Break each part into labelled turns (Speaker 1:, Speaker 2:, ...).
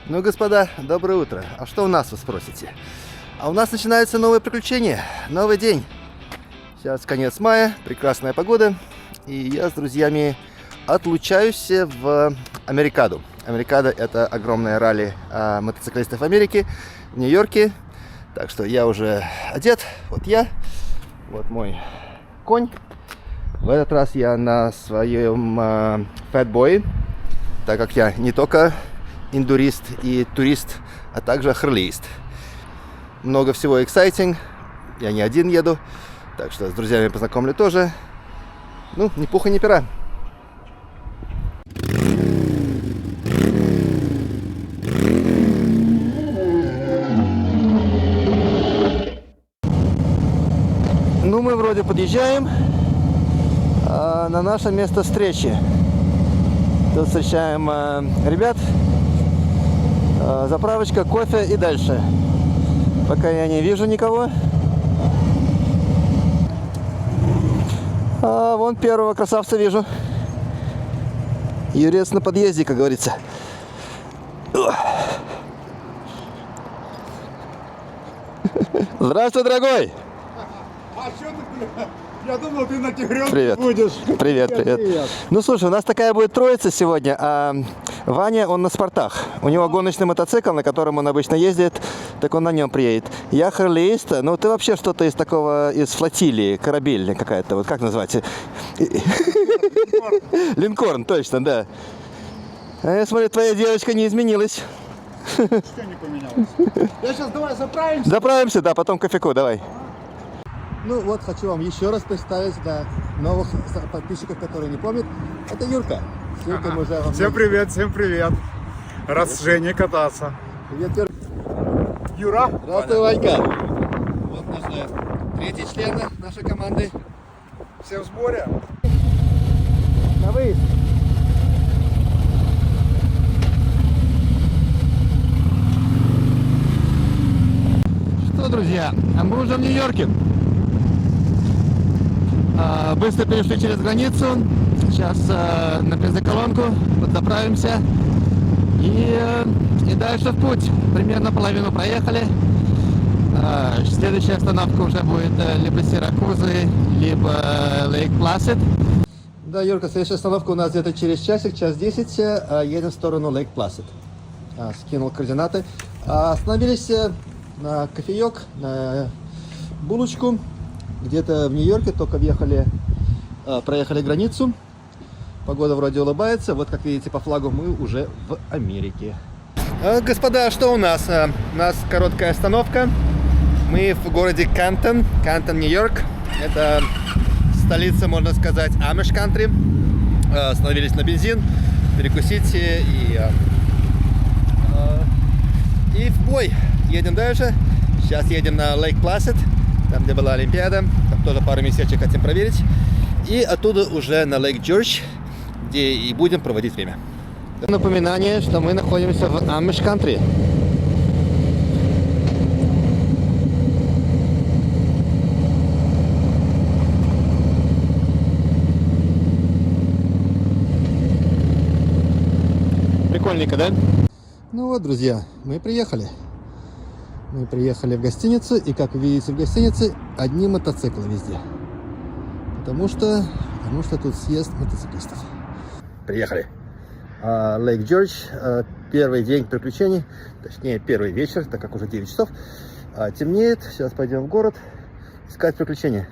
Speaker 1: Ну, господа, доброе утро. А что у нас, вы спросите? А у нас начинается новое приключение, новый день. Сейчас конец мая, прекрасная погода, и я с друзьями отлучаюсь в Америкаду. Америкада — это огромное ралли мотоциклистов Америки в Нью-Йорке. Так что я уже одет, вот мой конь. В этот раз я на своем фэтбое, так как я не только индурист и турист, а также харлеист. Много всего exciting, я не один еду, так что с друзьями познакомлю тоже. Ну, ни пуха, ни пера. Ну, мы вроде подъезжаем на наше место встречи. Тут встречаем ребят, заправочка, кофе и дальше. Пока я не вижу никого. Вон первого красавца вижу. Юрец на подъезде, как говорится. Здравствуй, дорогой!
Speaker 2: А что ты, бля? Я думал, ты на тигрёнке
Speaker 1: Привет.
Speaker 2: будешь.
Speaker 1: Привет. Ну, слушай, у нас такая будет троица сегодня. А Ваня, он на спортах. У него гоночный мотоцикл, на котором он обычно ездит, так он на нем приедет. Я харлеист. Ну, ты вообще что-то из такого, из флотилии, корабельная какая-то, вот как называется? Линкорн, точно, да. А я смотрю, твоя девочка не изменилась.
Speaker 2: Что не поменялось? Я сейчас давай заправимся.
Speaker 1: Заправимся, да, потом кофейку, давай. Ну вот, хочу вам еще раз представить для новых подписчиков, которые не помнят. Это Юрка. С Юркой мы уже...
Speaker 2: Всем привет. Рад с Женей кататься.
Speaker 1: Привет, Юр.
Speaker 2: Юра.
Speaker 1: Здравствуй, Ванька. Вот наши третий член нашей команды.
Speaker 2: Все в сборе.
Speaker 1: На выезд. Что, друзья, мы уже в Нью-Йорке. Быстро перешли через границу. Сейчас на бензоколонку подзаправимся и дальше в путь. Примерно половину проехали. Следующая остановка уже будет либо Сиракузы, либо Лейк Пласид. Да, Юрка, следующая остановка у нас где-то через часик, час 10. Едем в сторону Лейк Пласид. Скинул координаты. Остановились на кофеек, на булочку. Где-то в Нью-Йорке, только проехали границу. Погода вроде улыбается. Вот, как видите, по флагу мы уже в Америке. Господа, что у нас? У нас короткая остановка. Мы в городе Кантон, Нью-Йорк. Это столица, можно сказать, Амиш Кантри. Остановились на бензин, перекусить и в бой. Едем дальше. Сейчас едем на Лейк Пласид, там, где была Олимпиада. Там тоже пару местечек хотим проверить. И оттуда уже на Лейк Джордж, где и будем проводить время. Напоминание, что мы находимся в Амиш Кантри. Прикольненько, да? Ну вот, друзья, мы приехали. Мы приехали в гостиницу, и, как вы видите, в гостинице одни мотоциклы везде. Потому что тут съезд мотоциклистов. Приехали. Лейк Джордж, первый день приключений, точнее первый вечер, так как уже 9 часов. Темнеет, сейчас пойдем в город искать приключения.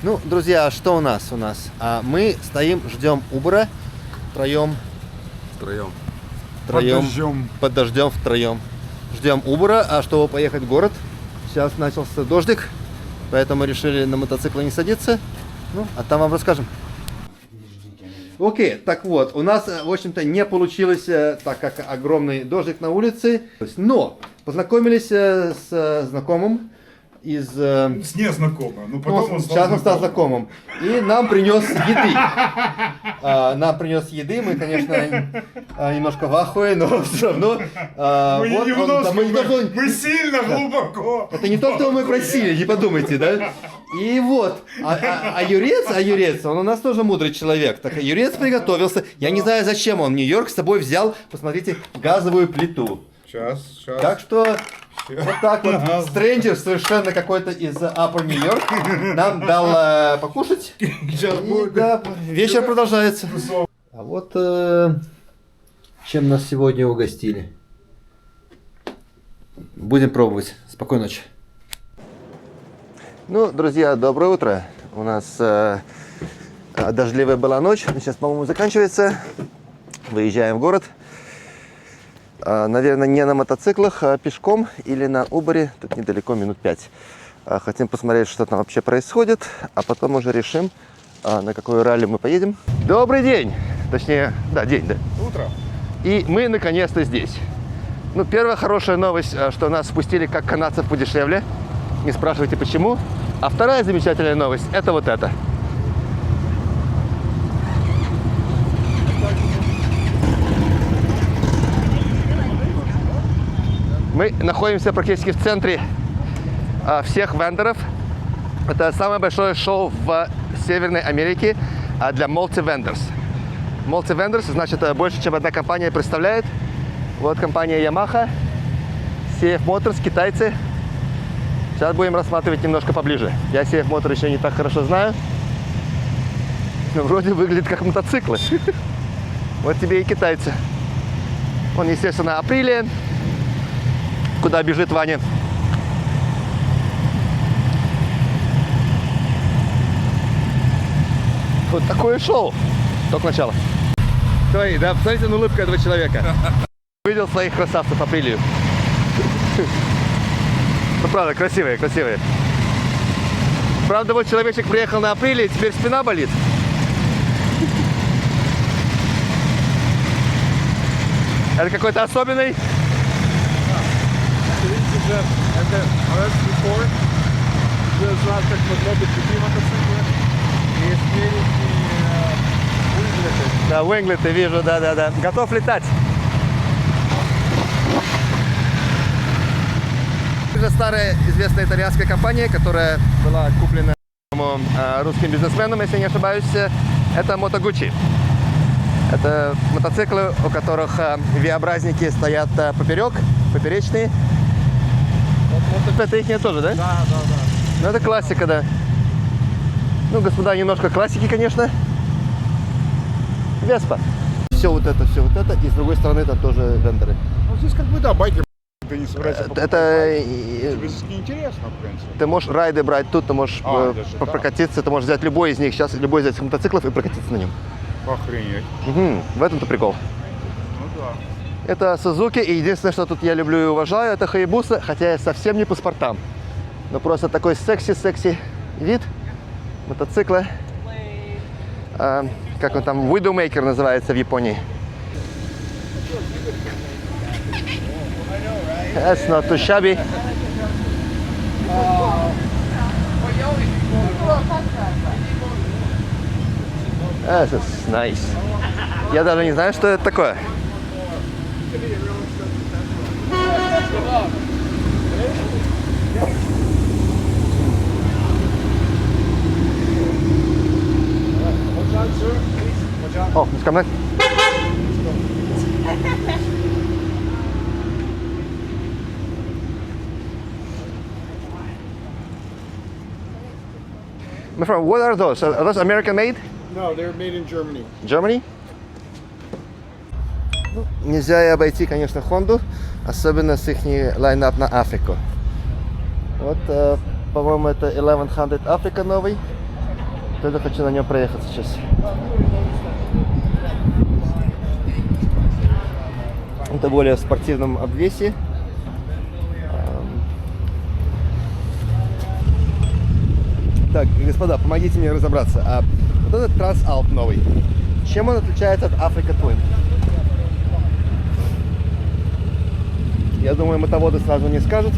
Speaker 1: Ну, друзья, что у нас? Мы стоим, ждем Uber втроем. Под дождем втроем. Ждем Uber, чтобы поехать в город. Сейчас начался дождик, поэтому решили на мотоциклы не садиться. Ну, а там вам расскажем. Окей, так вот, у нас, в общем-то, не получилось, так как огромный дождик на улице. Но познакомились с знакомым, из...
Speaker 2: С незнакомым. Ну, потом он
Speaker 1: сейчас он стал знакомым. И нам принес еды. Мы, конечно, немножко в ахуе, но все равно...
Speaker 2: Мы сильно глубоко.
Speaker 1: Это не то, что мы просили, не подумайте, да? И вот, Юрец, он у нас тоже мудрый человек. Так, Юрец приготовился. Я не знаю, зачем он в Нью-Йорк с собой взял, посмотрите, газовую плиту.
Speaker 2: Сейчас.
Speaker 1: Так что... Вот так вот, стрэнджер совершенно какой-то из Upper New York нам дал покушать. И, да, вечер продолжается. А вот чем нас сегодня угостили. Будем пробовать. Спокойной ночи. Ну, друзья, доброе утро. У нас дождливая была ночь. Сейчас, по-моему, заканчивается. Выезжаем в город. Наверное, не на мотоциклах, а пешком или на Uber. Тут недалеко, минут 5. Хотим посмотреть, что там вообще происходит, а потом уже решим, на какое ралли мы поедем. Добрый день! Точнее, да, день, да.
Speaker 2: Утро.
Speaker 1: И мы наконец-то здесь. Ну, первая хорошая новость, что нас спустили как канадцев подешевле. Не спрашивайте почему. А вторая замечательная новость, это вот это. Мы находимся практически в центре всех вендоров. Это самое большое шоу в Северной Америке для multi-vendors. Multi-vendors значит больше, чем одна компания представляет. Вот компания Yamaha, CF Motors, китайцы. Сейчас будем рассматривать немножко поближе. Я CF Motor еще не так хорошо знаю. Но вроде выглядит как мотоциклы. Вот тебе и китайцы. Он, естественно, Aprilia. Куда бежит Ваня? Вот такое шоу. Только начало. Смотри, да, посмотрите на улыбку этого человека. Видел своих красавцев Априлию. Ну, правда, красивые. Правда, вот человечек приехал на Априлии, теперь спина болит. Это какой-то особенный?
Speaker 2: Это RS4. Знак, как выглядят такие мотоциклы. И спереди Winglet.
Speaker 1: Да, Winglet, вижу, да. Готов летать. Это старая известная итальянская компания, которая была куплена русским бизнесменом, если не ошибаюсь. Это Moto Guzzi. Это мотоциклы, у которых V-образники стоят поперечные. Вот это их тоже, да?
Speaker 2: Да.
Speaker 1: Ну, это классика, да. Ну, господа, немножко классики, конечно. Веспа. Все вот это. И с другой стороны там тоже вендоры.
Speaker 2: Ну, здесь как бы, да, байкер. Ты не собираешься покупать
Speaker 1: Это...
Speaker 2: Тебе здесь неинтересно, в принципе.
Speaker 1: Ты можешь райды брать тут, ты можешь
Speaker 2: даже
Speaker 1: прокатиться, ты можешь взять любой из них, сейчас любой из этих мотоциклов и прокатиться на нем.
Speaker 2: Охренеть.
Speaker 1: Угу. В этом-то прикол.
Speaker 2: Ну да.
Speaker 1: Это Suzuki, и единственное, что тут я люблю и уважаю, это Hayabusa, хотя я совсем не по спортам. Но просто такой секси вид мотоцикла. Как он там, Widowmaker называется в Японии. That's not too shabby. This is nice. Я даже не знаю, что это такое. О, ко мной. My friend, what are those? Are those American made?
Speaker 2: No, they're made in Germany.
Speaker 1: Germany? Нельзя и обойти, конечно, Хонду, особенно с их лайнап на Африку. Вот, по-моему, это 1100 Африка новый. Тоже хочу на нем проехать сейчас. Это более в спортивном обвесе. Так, господа, помогите мне разобраться. Вот этот Transalp новый. Чем он отличается от Africa Twin? Я думаю, мотоводы сразу не скажут.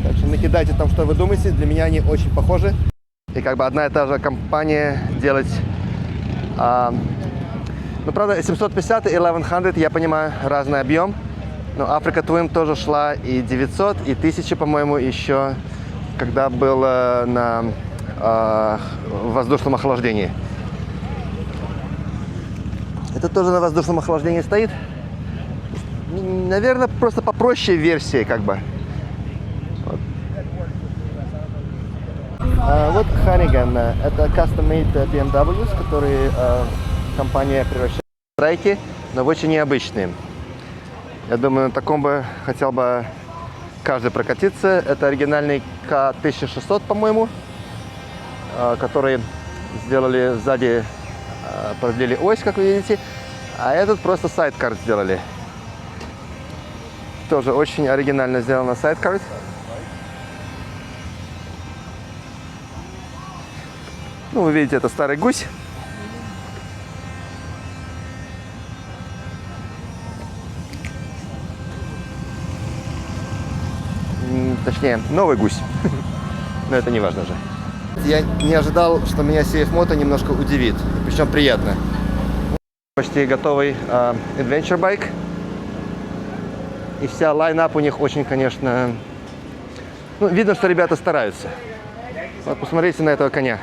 Speaker 1: Так что накидайте там, что вы думаете. Для меня они очень похожи. И как бы одна и та же компания делать... ну, правда, 750 и 1100, я понимаю, разный объем. Но Africa Twin тоже шла и 900, и 1000, по-моему, еще, когда было на воздушном охлаждении. Это тоже на воздушном охлаждении стоит. Наверное, просто попроще версии, как бы. Вот, вот Hannigan. Это custom-made BMW, которые компания превращает в трайки, но в очень необычные. Я думаю, на таком бы хотел бы каждый прокатиться. Это оригинальный К-1600, по-моему, который сделали сзади, продлили ось, как вы видите, а этот просто сайдкар сделали. Тоже очень оригинально сделано сайдкар. Ну, вы видите, это старый гусь. Точнее, новый гусь. Но это не важно же. Я не ожидал, что меня CF Moto немножко удивит. Причем приятно. Почти готовый Adventure Bike. И вся лайнап у них очень, конечно... Ну, видно, что ребята стараются. Вот посмотрите на этого коня.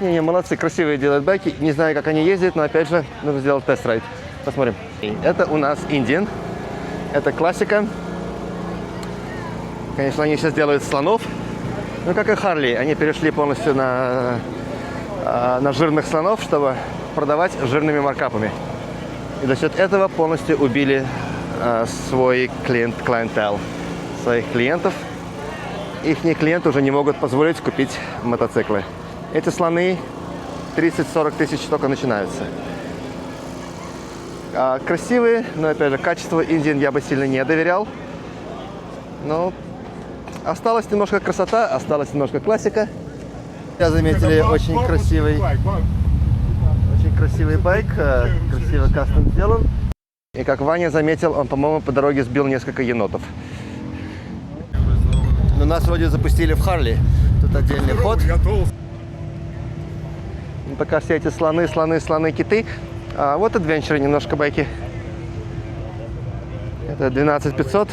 Speaker 1: Не, молодцы, красивые делают байки. Не знаю, как они ездят, но опять же, нужно сделать тест-райд. Посмотрим. Это у нас Indian. Это классика. Конечно, они сейчас делают слонов. Но как и Harley, они перешли полностью на жирных слонов, чтобы продавать жирными маркапами. И за счет этого полностью убили свой клиентел, своих клиентов. Их клиенты уже не могут позволить купить мотоциклы. Эти слоны 30-40 тысяч только начинаются. Красивые, но опять же, качество Indian я бы сильно не доверял. Но осталась немножко красота, осталась немножко классика. Я заметили очень красивый байк, красиво кастом сделан. И как Ваня заметил, он, по-моему, по дороге сбил несколько енотов. Но нас вроде запустили в Харли. Тут отдельный ход. Пока все эти слоны, киты. А вот Adventure немножко байки. Это 12500,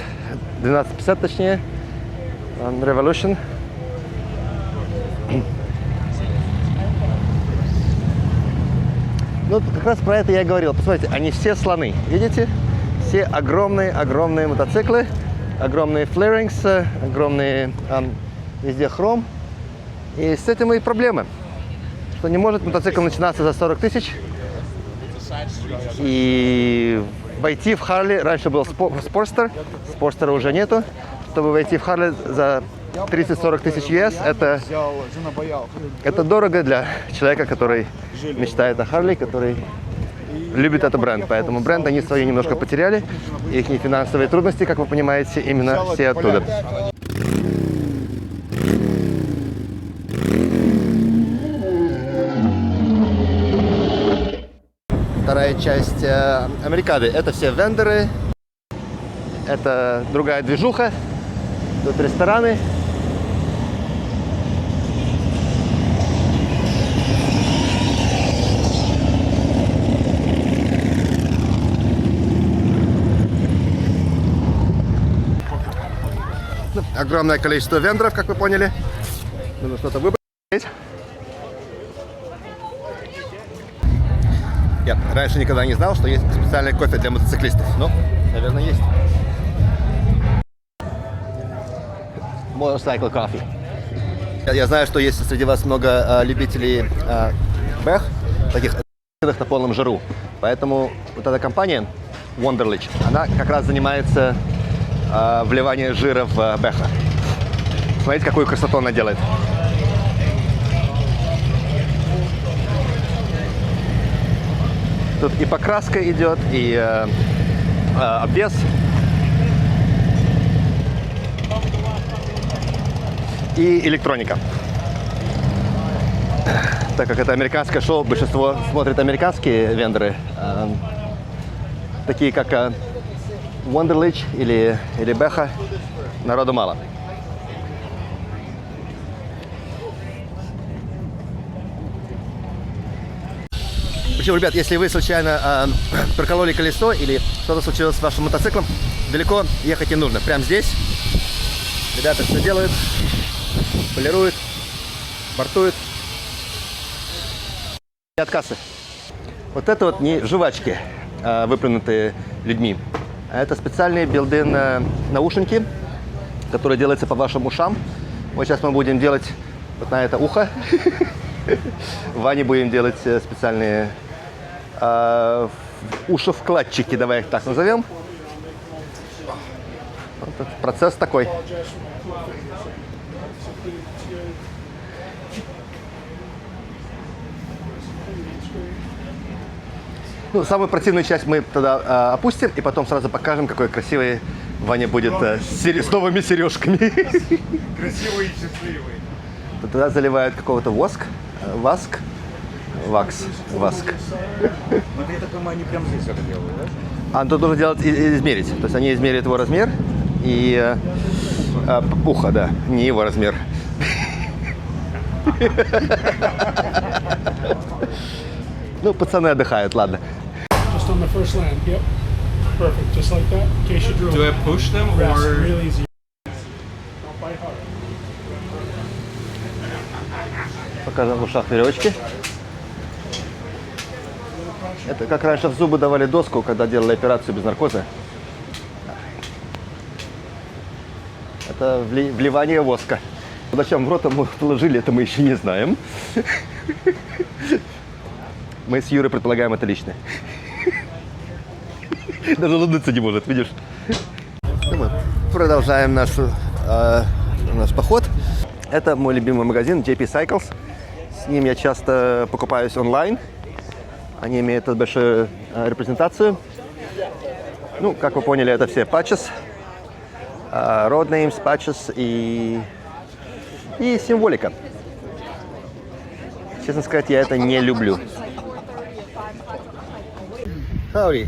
Speaker 1: 1250 точнее. Revolution. Ну, как раз про это я и говорил. Посмотрите, они все слоны. Видите? Все огромные мотоциклы. Огромные флэрингс, огромные везде хром. И с этим и проблемы. Что не может мотоцикл начинаться за 40 тысяч. И войти в Харли, раньше был Спорстер, Спорстера уже нету. Чтобы войти в Харли за 30-40 тысяч US, это дорого для человека, который мечтает о Харли, который любит этот бренд. Поэтому бренд они свои немножко потеряли. Их финансовые трудности, как вы понимаете, именно все оттуда. Вторая часть Америкады. Это все вендоры. Это другая движуха. Тут рестораны. Огромное количество вендоров, как вы поняли. Нужно что-то выбрать. Я раньше никогда не знал, что есть специальный кофе для мотоциклистов. Но, наверное, есть. Motorcycle coffee. Я знаю, что есть среди вас много любителей бэх, таких на полном жару. Поэтому вот эта компания Wonderlich, она как раз занимается вливанием жира в бэха. Смотрите, какую красоту она делает. Тут и покраска идет, и обвес. И электроника. Так как это американское шоу, большинство смотрит американские вендоры. такие как Wonderlich или Беха, народу мало. Причем, ребят, если вы случайно прокололи колесо или что-то случилось с вашим мотоциклом, далеко ехать не нужно. Прямо здесь ребята все делают, полируют, бортуют. И от кассы. Вот это вот не жвачки, выплюнутые людьми, а это специальные билдин наушники, которые делаются по вашим ушам. Вот сейчас мы будем делать вот на это ухо. В Ване будем делать специальные ушевкладчики, давай их так назовем. Вот этот процесс такой. Ну, самую противную часть мы тогда опустим и потом сразу покажем, какой красивый Ваня будет с новыми сережками.
Speaker 2: Красивый и счастливый.
Speaker 1: Туда заливают какого-то воск. Вакс.
Speaker 2: Ну, я так понимаю, они прямо здесь это делают, да?
Speaker 1: А тут нужно делать измерить. То есть они измеряют его размер и ухо, да, не его размер. Ну, пацаны отдыхают, ладно.
Speaker 3: Just on the first land, yep. Perfect, just like that, in case you drill.
Speaker 4: Do I push them
Speaker 3: Rest,
Speaker 4: or?
Speaker 3: real easy. Don't bite hard.
Speaker 1: Покажем в ушах веревочки. Это как раньше в зубы давали доску, когда делали операцию без наркоза. Это вливание воска. Зачем в рот мы положили, это мы еще не знаем. Мы с Юрой предполагаем это лично. Даже улыбнуться не может, видишь? Мы продолжаем наш поход. Это мой любимый магазин JP Cycles. С ним я часто покупаюсь онлайн. Они имеют тут большую репрезентацию. Ну, как вы поняли, это все patches, road names, patches и символика. Честно сказать, я это не люблю. Howdy.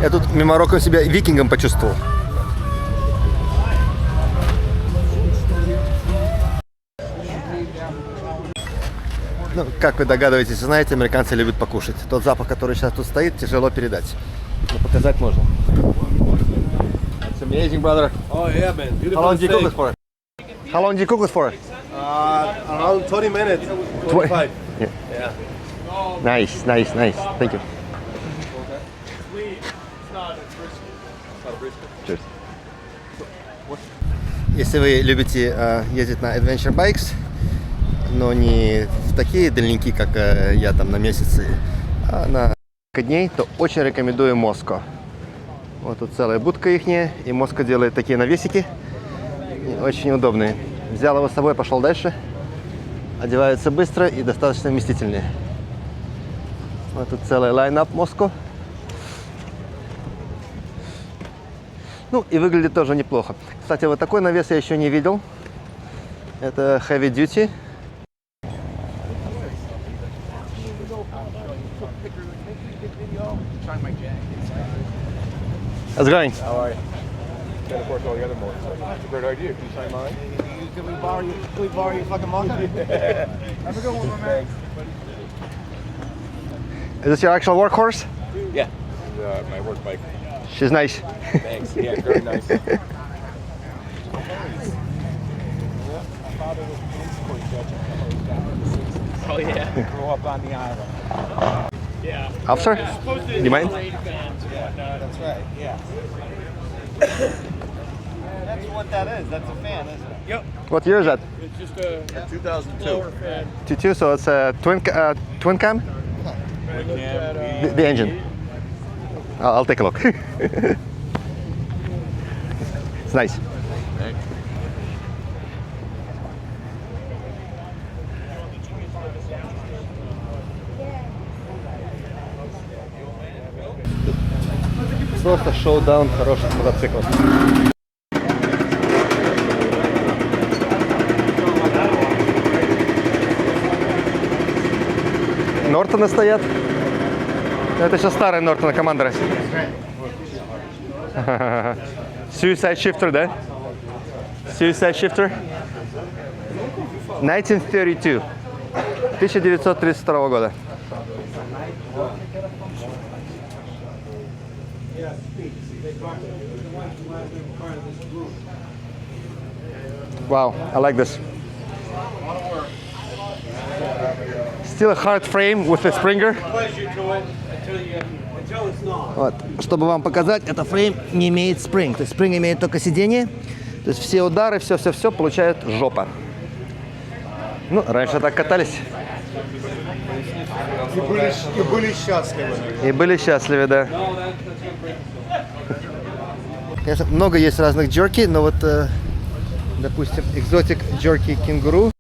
Speaker 1: Я тут мимороком себя викингом почувствовал. Ну, как вы догадываетесь, знаете, американцы любят покушать. Тот запах, который сейчас тут стоит, тяжело передать. Но показать можно. It's amazing, brother.
Speaker 4: Oh yeah, man.
Speaker 1: How
Speaker 4: Beautiful
Speaker 1: long do you cook
Speaker 4: steak.
Speaker 1: this for? How long do you cook this for?
Speaker 4: Around 20 minutes. 25.
Speaker 1: Yeah.
Speaker 4: Yeah.
Speaker 1: Nice. Thank you. Cheers. Если вы любите ездить на adventure bikes, но не в такие дальники, как я там на месяцы, а на несколько дней, то очень рекомендую Моско. Вот тут целая будка ихняя, и Моско делает такие навесики, очень удобные. Взял его с собой, пошел дальше. Одеваются быстро и достаточно вместительные. Вот тут целый лайнап Моско. Ну и выглядит тоже неплохо. Кстати, вот такой навес я еще не видел. Это Heavy Duty. How's it going?
Speaker 2: How are you? And of course all the other more. That's a great idea. Can you sign mine? Can we borrow your fucking mug? Have a good one, my man.
Speaker 1: Is this your actual workhorse?
Speaker 2: Yeah. My work bike.
Speaker 1: She's nice.
Speaker 2: Thanks. Yeah, very nice.
Speaker 4: Oh yeah.
Speaker 2: Grew up on the island.
Speaker 1: Officer? Do you mind?
Speaker 2: That's right. Yeah. That's what that is. That's a fan, isn't it?
Speaker 4: Yep.
Speaker 1: What year is that?
Speaker 4: It's just a
Speaker 2: 2002.
Speaker 4: fan.
Speaker 1: 22, so it's a twin cam? The engine. I'll take a look. It's nice. Просто шоу-даун хороших мотоциклов. Нортоны стоят. Это сейчас старые Нортоны, Командеры. Suicide Shifter, да? Suicide Shifter. 1932. 1932 года. Wow, I like this. Still a hard frame with a Springer. Вот. Чтобы вам показать, это фрейм не имеет спринг. То есть спринг имеет только сиденье. То есть все удары, все получает жопа. Ну, раньше так катались.
Speaker 2: И были счастливы.
Speaker 1: И были счастливы, да. Конечно, много есть разных джерки, но вот, допустим, экзотик джерки кенгуру,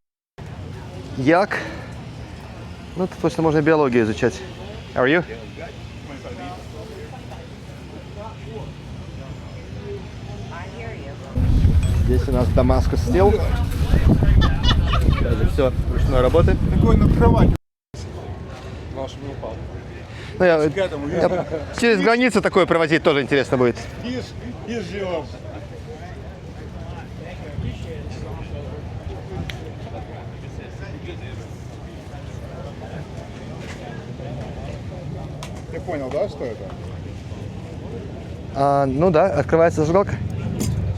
Speaker 1: як. Ну, тут точно можно биологию изучать. How are you? Здесь у нас Damascus Steel. Даже все ручной работы.
Speaker 2: Такой на кровати. Главное, чтобы не упал.
Speaker 1: Ну, я через границу такое провозить тоже интересно будет.
Speaker 2: И живем. Ты понял, да, что это?
Speaker 1: Ну да, открывается зажигалка.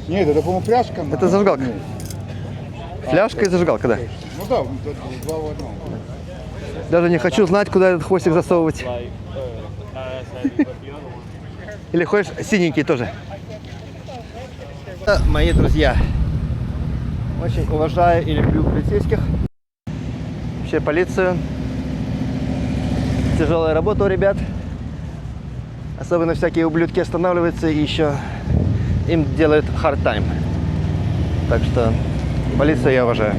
Speaker 2: Нет, это, по-моему, пляшка.
Speaker 1: Это зажигалка. Фляжка и зажигалка, да.
Speaker 2: Ну да, два в одном.
Speaker 1: Даже не хочу знать, куда этот хвостик засовывать. Или хочешь синенький тоже? Мои друзья, очень уважаю и люблю полицейских. Вообще полицию. Тяжелая работа у ребят. Особенно всякие ублюдки останавливаются и еще им делают hard time. Так что полицию я уважаю.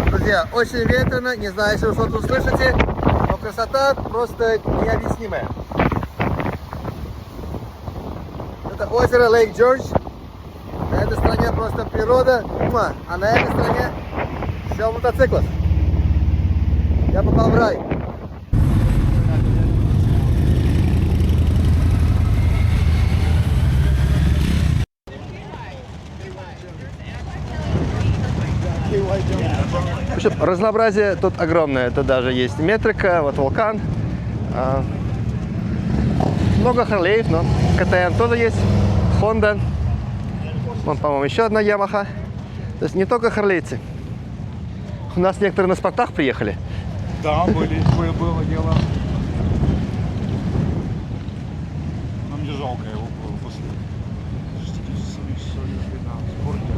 Speaker 1: Друзья, очень ветрено, не знаю, если вы что-то услышите, но красота просто необъяснимая. Это озеро Лейк Джордж. На этой стороне просто природа, а на этой стороне все мотоциклов. Я попал в рай. В общем, разнообразие тут огромное. Тут даже есть метрика, вот вулкан. Много Харлеев, но КТМ тоже есть. Honda. Вон, по-моему, еще одна Ямаха. То есть не только харлейцы. У нас некоторые на спортах приехали.
Speaker 2: Да, было дело. Но мне жалко его было после 60 лет на спорте.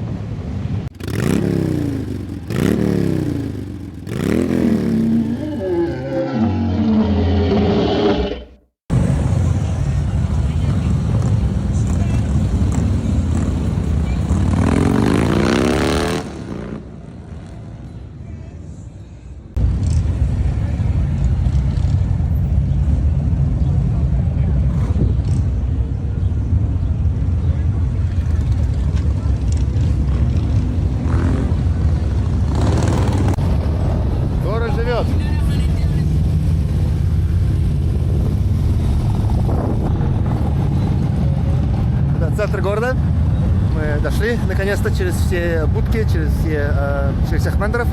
Speaker 1: Центр города. Мы дошли наконец-то через все будки, через всех мендеров.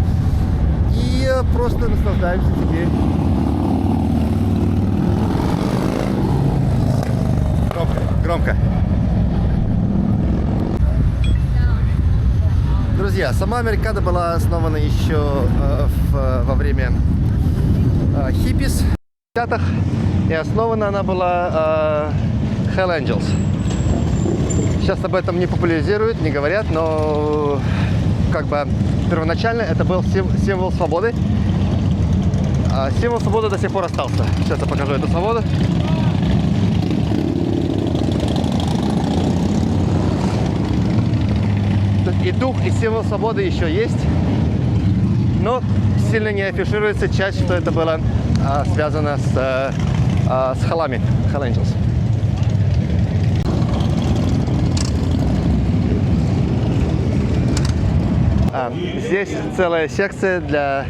Speaker 1: И просто наслаждаемся теперь. Громко. Друзья, сама Америкада была основана еще во время хиппис в 50-х. И основана она была Hell Angels. Сейчас об этом не популяризируют, не говорят, но как бы первоначально это был символ свободы. А символ свободы до сих пор остался. Сейчас я покажу эту свободу. И дух, и символ свободы еще есть, но сильно не афишируется часть, что это было связано с Хеллами, Hell Angels. Здесь целая секция для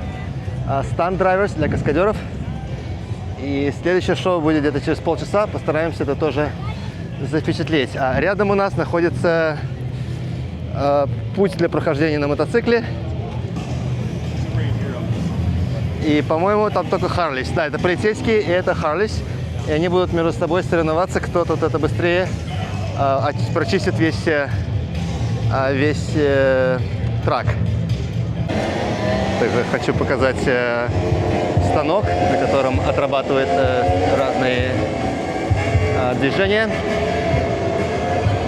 Speaker 1: Stunt drivers для каскадеров. И следующее шоу будет где-то через полчаса. Постараемся это тоже запечатлеть. А рядом у нас находится путь для прохождения на мотоцикле. И, по-моему, там только Харлис. Да, это полицейские, и это Харлис. И они будут между собой соревноваться, кто тут это быстрее прочистит весь трак. Также хочу показать станок, на котором отрабатывают разные движения.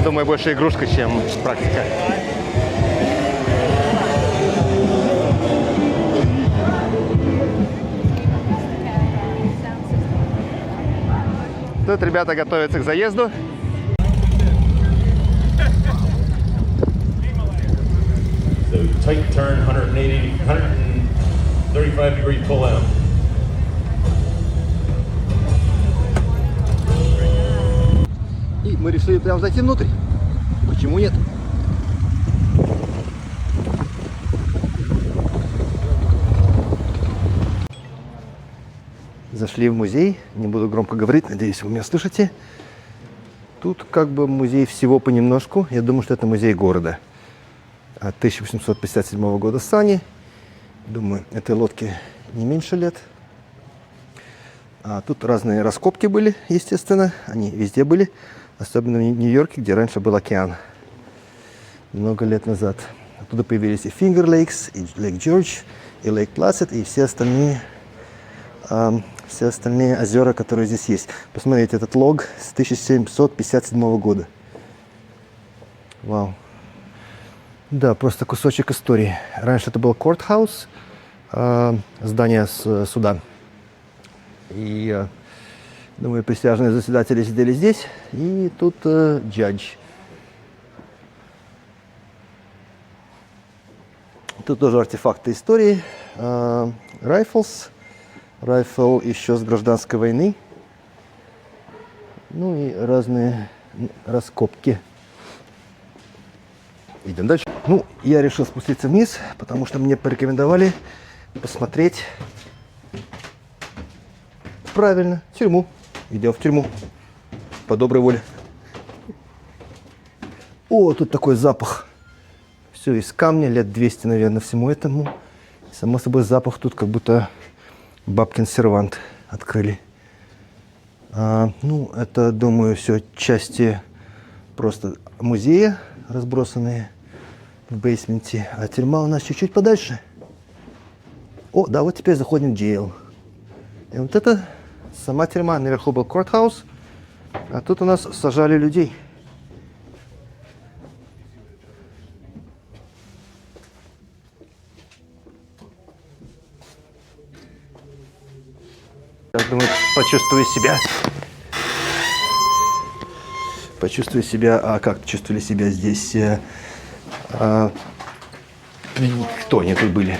Speaker 1: Думаю, больше игрушка, чем практика. Тут ребята готовятся к заезду.
Speaker 5: So tight turn, 135 degree pull out.
Speaker 1: И мы решили прям зайти внутрь. Почему нет? Зашли в музей. Не буду громко говорить, надеюсь, вы меня слышите. Тут как бы музей всего понемножку. Я думаю, что это музей города. От 1857 года сани. Думаю, этой лодке не меньше лет. А тут разные раскопки были, естественно. Они везде были. Особенно в Нью-Йорке, где раньше был океан. Много лет назад. Оттуда появились и Finger Lakes, и Lake George, и Lake Placid, и все остальные озера, которые здесь есть. Посмотрите, этот лог с 1757 года. Вау. Да, просто кусочек истории. Раньше это был courthouse, здание суда. И, думаю, присяжные заседатели сидели здесь. И тут judge. Тут тоже артефакты истории. Rifles. Райфл еще с гражданской войны. Ну и разные раскопки. Идем дальше. Ну, я решил спуститься вниз, потому что мне порекомендовали посмотреть правильно тюрьму. Идем в тюрьму. По доброй воле. О, тут такой запах. Все из камня, лет 200, наверное, всему этому. Само собой, запах тут как будто бабкин сервант открыли. Ну, это, думаю, все части просто музея, разбросанные в бейсменте. А тюрьма у нас чуть-чуть подальше. О, да, вот теперь заходим в jail. И вот это сама тюрьма. Наверху был courthouse, а тут у нас сажали людей. Я думаю, почувствую себя, а как чувствовали себя здесь, кто они тут были?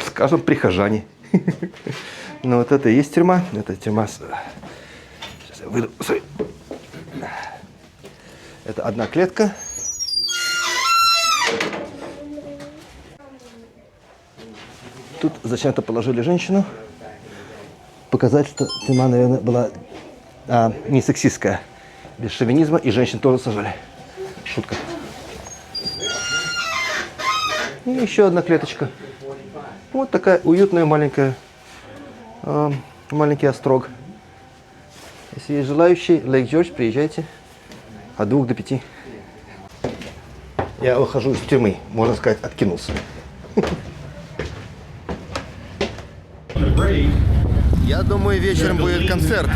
Speaker 1: Скажем, прихожане. Но вот это и есть тюрьма, это тюрьма, сейчас я выйду, это одна клетка. Тут зачем-то положили женщину. Показать, что тюрьма, наверное, была не сексистская. Без шовинизма. И женщин тоже сажали. Шутка. И еще одна клеточка. Вот такая уютная маленькая, маленький острог. Если есть желающие, Lake George, приезжайте. От 2 до 5. Я выхожу из тюрьмы. Можно сказать, откинулся. Я думаю, вечером будет концерт,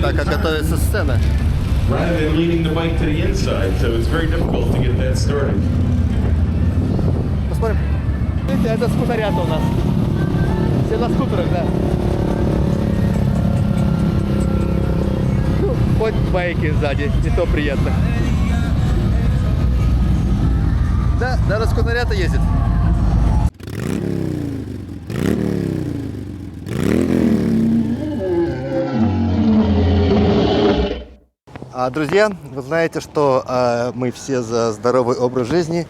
Speaker 1: так как готовится сцена. Посмотрим. Видите, это скутерята у нас. Все на скутерах, да. Ну, хоть байки сзади, не то приятно. Да, даже скутерята ездит. Друзья, вы знаете, что мы все за здоровый образ жизни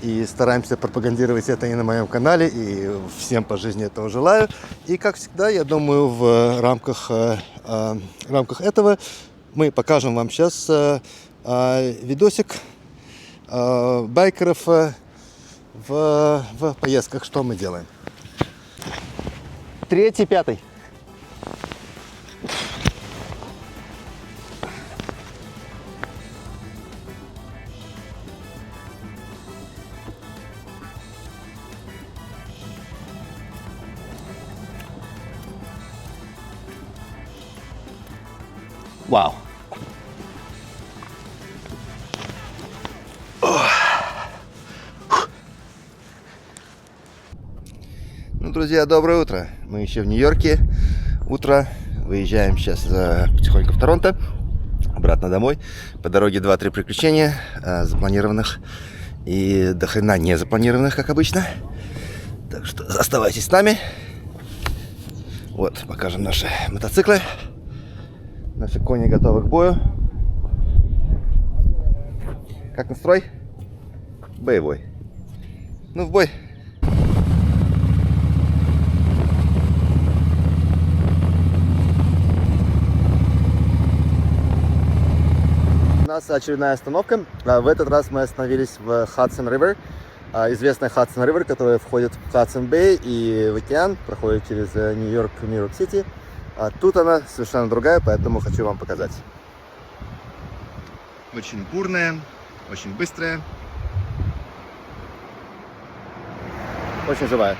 Speaker 1: И стараемся пропагандировать это и на моем канале, и всем по жизни этого желаю. И, как всегда, я думаю, в рамках этого мы покажем вам сейчас видосик байкеров в поездках, что мы делаем. 3-й, 5-й. Вау. Ну, друзья, доброе утро. Мы еще в Нью-Йорке. Утро. Выезжаем сейчас потихоньку в Торонто. Обратно домой. По дороге 2-3 приключения запланированных и до хрена не запланированных, как обычно. Так что оставайтесь с нами. Вот, покажем наши мотоциклы. Наши кони готовы к бою. Как настрой? Боевой. Ну, в бой. У нас очередная остановка. В этот раз мы остановились в Хадсон Ривер. Известный Хадсон Ривер, который входит в Хадсон Бэй и в океан, проходит через Нью-Йорк, Нью-Йорк-Сити. А тут она совершенно другая, поэтому хочу вам показать. Очень бурная, очень быстрая, очень живая.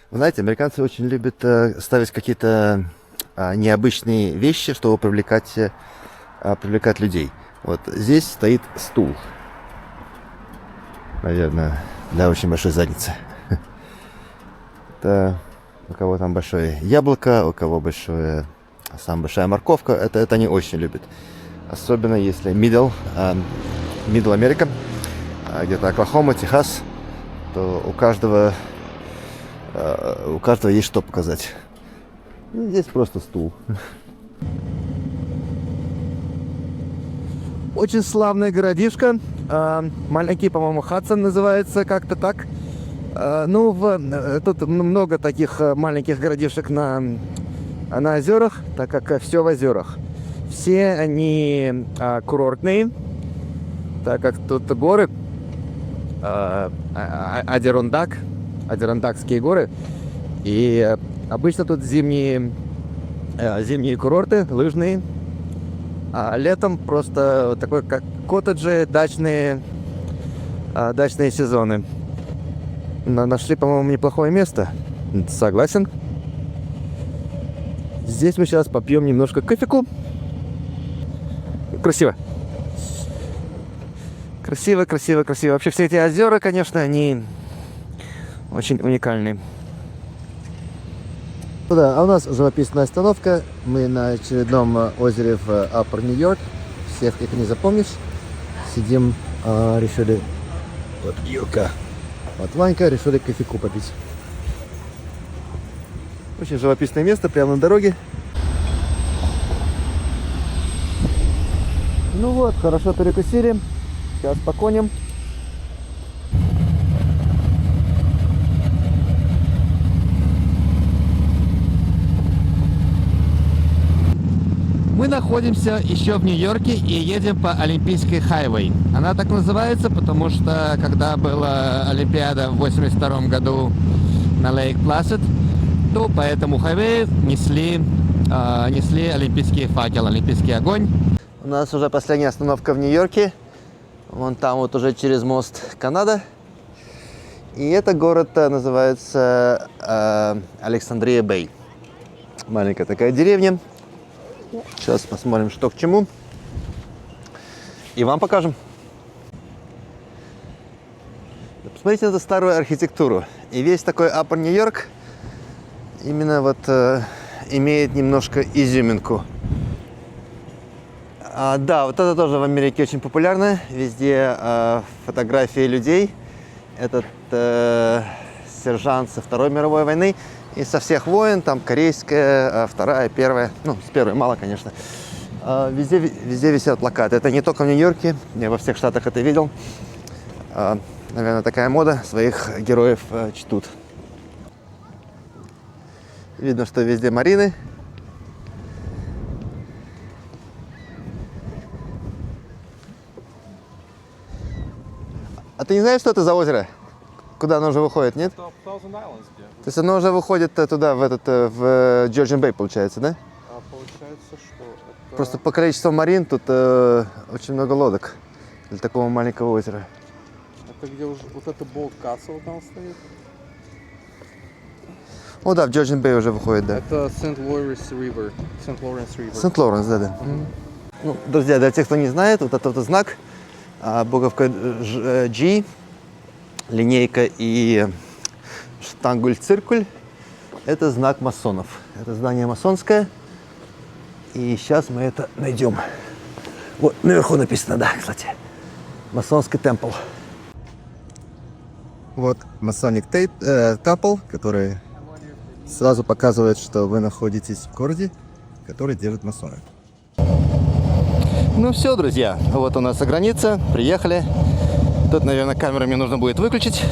Speaker 1: Вы знаете, американцы очень любят ставить какие-то необычные вещи, чтобы привлекать людей. Вот здесь стоит стул. Наверное, для очень большой задницы. Это у кого там большое яблоко, у кого самая большая морковка. Это они очень любят. Особенно если Middle Америка, где-то Оклахома, Техас, то у каждого есть что показать. Здесь просто стул. Очень славная городишко. Маленький, по-моему, Хадсон называется, как-то так. Тут много таких маленьких городишек на озерах, так как все в озерах. Все они курортные, так как тут горы, Адирондакские горы. И обычно тут зимние курорты, лыжные. А летом просто такой, как коттеджи, дачные сезоны. Нашли, по-моему, неплохое место. Согласен. Здесь мы сейчас попьем немножко кофейку. Красиво. Красиво. Вообще все эти озера, конечно, они очень уникальные. Да, а у нас живописная остановка. Мы на очередном озере в Upper New York. Всех их не запомнишь. Сидим, решили... Вот Юрка. Вот Ванька, решили кофейку попить. Очень живописное место, прямо на дороге. Ну вот, хорошо перекусили. Сейчас по коням. Мы находимся еще в Нью-Йорке и едем по Олимпийской хайвей. Она так называется, потому что когда была Олимпиада в 1982 году на Лейк Пласид, то по этому хайвею несли олимпийский факел, олимпийский огонь. У нас уже последняя остановка в Нью-Йорке. Вон там вот уже через мост Канада. И это город называется Александрия Бэй. Маленькая такая деревня. Сейчас посмотрим, что к чему. И вам покажем. Посмотрите на эту старую архитектуру. И весь такой Upper New York именно вот имеет немножко изюминку. Да, вот это тоже в Америке очень популярно. Везде фотографии людей. Этот сержант со Второй мировой войны. И со всех войн, там корейская, вторая, первая, ну, с первой мало, конечно. Везде висят плакаты. Это не только в Нью-Йорке, я во всех штатах это видел. Наверное, такая мода, своих героев чтут. Видно, что везде марины. А ты не знаешь, что это за озеро? Куда оно уже выходит, нет?
Speaker 2: Thousand Islands, где?
Speaker 1: То есть оно уже выходит туда, в Georgian Bay, получается, да?
Speaker 2: А получается, что это...
Speaker 1: Просто по количеству марин тут очень много лодок для такого маленького озера.
Speaker 2: Это где уже... Вот это Болт Касл там стоит?
Speaker 1: О, да, в Georgian Bay уже выходит, да.
Speaker 2: Это Сент-Лоренс Ривер. Сент-Лоренс Ривер.
Speaker 1: Сент-Лоренс, да. Ну, друзья, для тех, кто не знает, вот этот вот знак, буковка G, линейка и штангуль-циркуль, это знак масонов. Это здание масонское. И сейчас мы это найдем. Вот наверху написано, да, кстати. Масонский темпл. Вот Masonic Temple, который сразу показывает, что вы находитесь в городе, который держит масоны. Ну все, друзья, вот у нас и граница. Приехали. Тут, наверное, камеру мне нужно будет выключить.